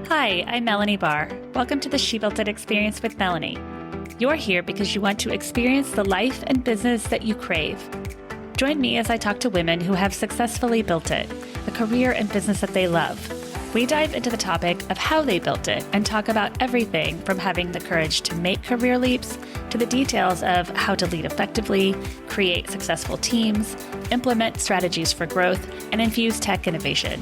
Hi, I'm Melanie Barr. Welcome to the She Built It Experience with Melanie. You're here because you want to experience the life and business that you crave. Join me as I talk to women who have successfully built it, a career and business that they love. We dive into the topic of how they built it and talk about everything from having the courage to make career leaps to the details of how to lead effectively, create successful teams, implement strategies for growth, and infuse tech innovation.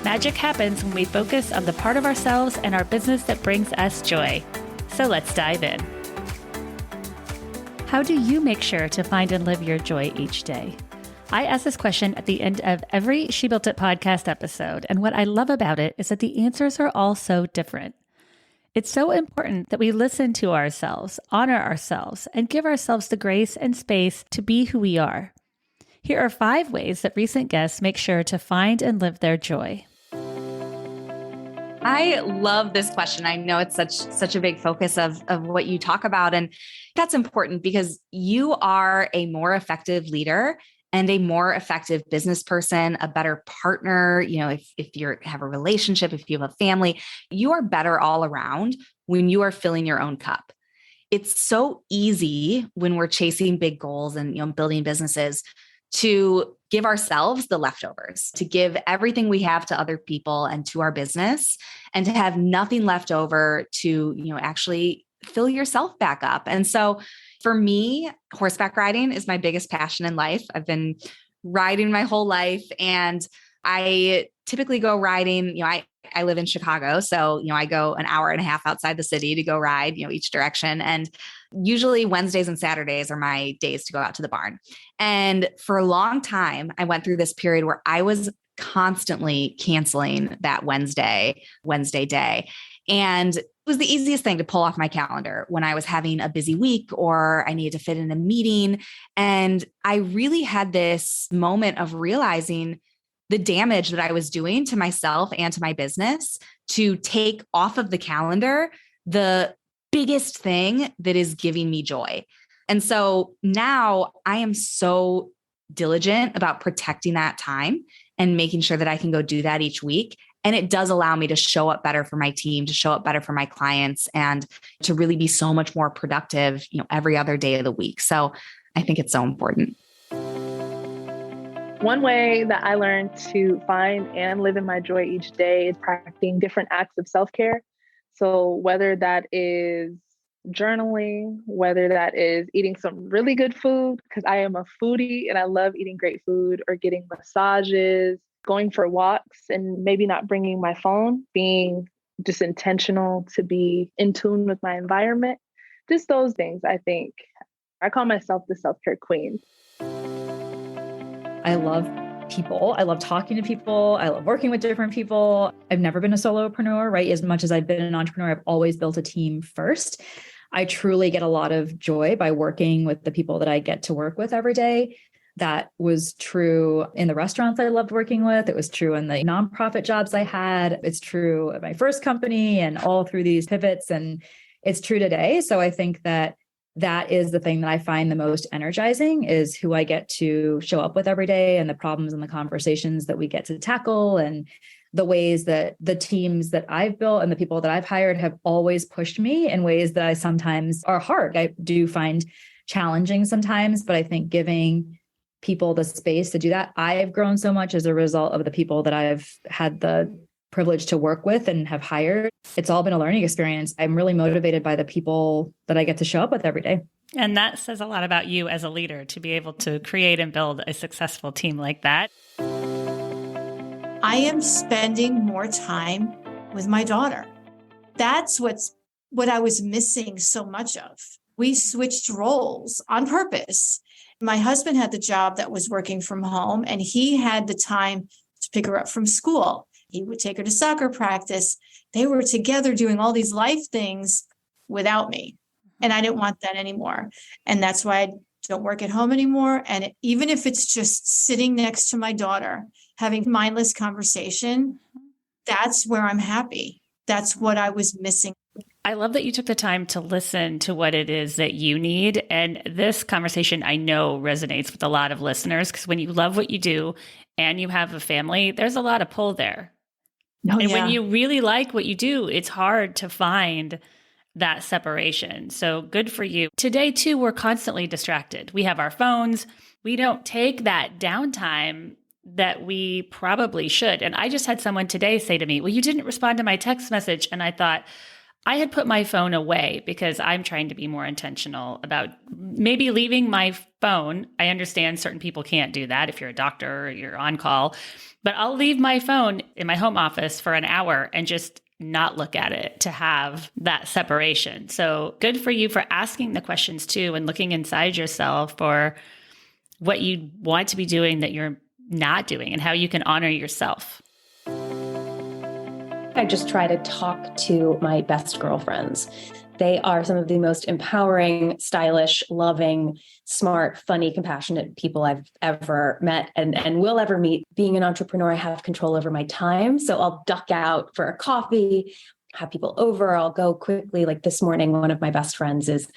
Magic happens when we focus on the part of ourselves and our business that brings us joy. So let's dive in. How do you make sure to find and live your joy each day? I ask this question at the end of every She Built It podcast episode, and what I love about it is that the answers are all so different. It's so important that we listen to ourselves, honor ourselves, and give ourselves the grace and space to be who we are. Here are 5 ways that recent guests make sure to find and live their joy. I love this question. I know it's such a big focus of what you talk about. And that's important because you are a more effective leader and a more effective business person, a better partner. You know, if you have a relationship, if you have a family, you are better all around when you are filling your own cup. It's so easy when we're chasing big goals and, building businesses to give ourselves the leftovers, to give everything we have to other people and to our business, and to have nothing left over to, actually fill yourself back up. And so for me, horseback riding is my biggest passion in life. I've been riding my whole life, and I typically go riding, I live in Chicago. So, I go an hour and a half outside the city to go ride, each direction. And usually Wednesdays and Saturdays are my days to go out to the barn. And for a long time, I went through this period where I was constantly canceling that Wednesday day. And it was the easiest thing to pull off my calendar when I was having a busy week or I needed to fit in a meeting. And I really had this moment of realizing the damage that I was doing to myself and to my business to take off of the calendar the biggest thing that is giving me joy. And so now I am so diligent about protecting that time and making sure that I can go do that each week. And it does allow me to show up better for my team, to show up better for my clients, and to really be so much more productive, every other day of the week. So I think it's so important. One way that I learned to find and live in my joy each day is practicing different acts of self-care. So whether that is journaling, whether that is eating some really good food, because I am a foodie and I love eating great food, or getting massages, going for walks and maybe not bringing my phone, being just intentional to be in tune with my environment. Just those things, I think. I call myself the self-care queen. I love people. I love talking to people. I love working with different people. I've never been a solopreneur, right? As much as I've been an entrepreneur, I've always built a team first. I truly get a lot of joy by working with the people that I get to work with every day. That was true in the restaurants I loved working with. It was true in the nonprofit jobs I had. It's true at my first company and all through these pivots. And it's true today. So I think that is the thing that I find the most energizing, is who I get to show up with every day, and the problems and the conversations that we get to tackle, and the ways that the teams that I've built and the people that I've hired have always pushed me in ways that I sometimes are hard. I do find challenging sometimes, but I think giving people the space to do that, I've grown so much as a result of the people that I've had the privilege to work with and have hired. It's all been a learning experience. I'm really motivated by the people that I get to show up with every day. And that says a lot about you as a leader, to be able to create and build a successful team like that. I am spending more time with my daughter. That's what I was missing so much of. We switched roles on purpose. My husband had the job that was working from home, and he had the time to pick her up from school. He would take her to soccer practice. They were together doing all these life things without me. And I didn't want that anymore. And that's why I don't work at home anymore. And even if it's just sitting next to my daughter, having mindless conversation, that's where I'm happy. That's what I was missing. I love that you took the time to listen to what it is that you need. And this conversation, I know, resonates with a lot of listeners, because when you love what you do and you have a family, there's a lot of pull there. Oh, And yeah. when you really like what you do, it's hard to find that separation. So good for you. Today, too, we're constantly distracted. We have our phones. We don't take that downtime that we probably should. And I just had someone today say to me, well, you didn't respond to my text message. And I thought, I had put my phone away because I'm trying to be more intentional about maybe leaving my phone. I understand certain people can't do that if you're a doctor or you're on call, but I'll leave my phone in my home office for an hour and just not look at it to have that separation. So good for you for asking the questions too and looking inside yourself for what you want to be doing that you're not doing and how you can honor yourself. I just try to talk to my best girlfriends. They are some of the most empowering, stylish, loving, smart, funny, compassionate people I've ever met and will ever meet. Being an entrepreneur, I have control over my time. So I'll duck out for a coffee, have people over. I'll go quickly. Like this morning, one of my best friends is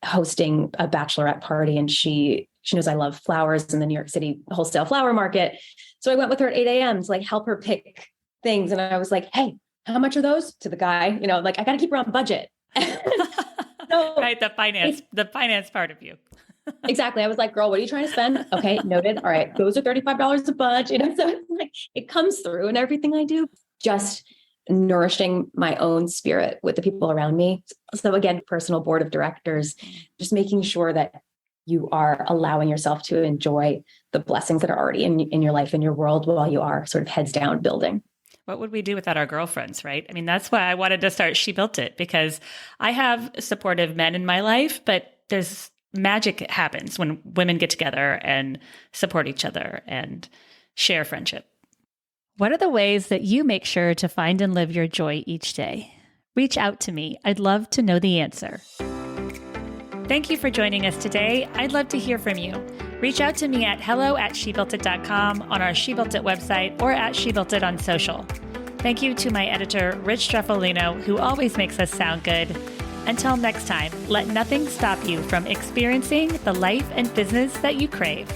hosting a bachelorette party and she knows I love flowers in the New York City wholesale flower market. So I went with her at 8 a.m. to like help her pick things. And I was like, hey, how much are those? To the guy, like I got to keep her on budget. So right. The finance part of you. Exactly. I was like, girl, what are you trying to spend? Okay. Noted. All right. Those are $35 a bunch. So it's like, it comes through in everything I do, just nourishing my own spirit with the people around me. So again, personal board of directors, just making sure that you are allowing yourself to enjoy the blessings that are already in your life, in your world, while you are sort of heads down building. What would we do without our girlfriends, right? I mean, that's why I wanted to start She Built It, because I have supportive men in my life, but there's magic happens when women get together and support each other and share friendship. What are the ways that you make sure to find and live your joy each day? Reach out to me. I'd love to know the answer. Thank you for joining us today. I'd love to hear from you. Reach out to me at hello@shebuiltit.com on our She Built It website or at She Built It on social. Thank you to my editor, Rich Streffolino, who always makes us sound good. Until next time, let nothing stop you from experiencing the life and business that you crave.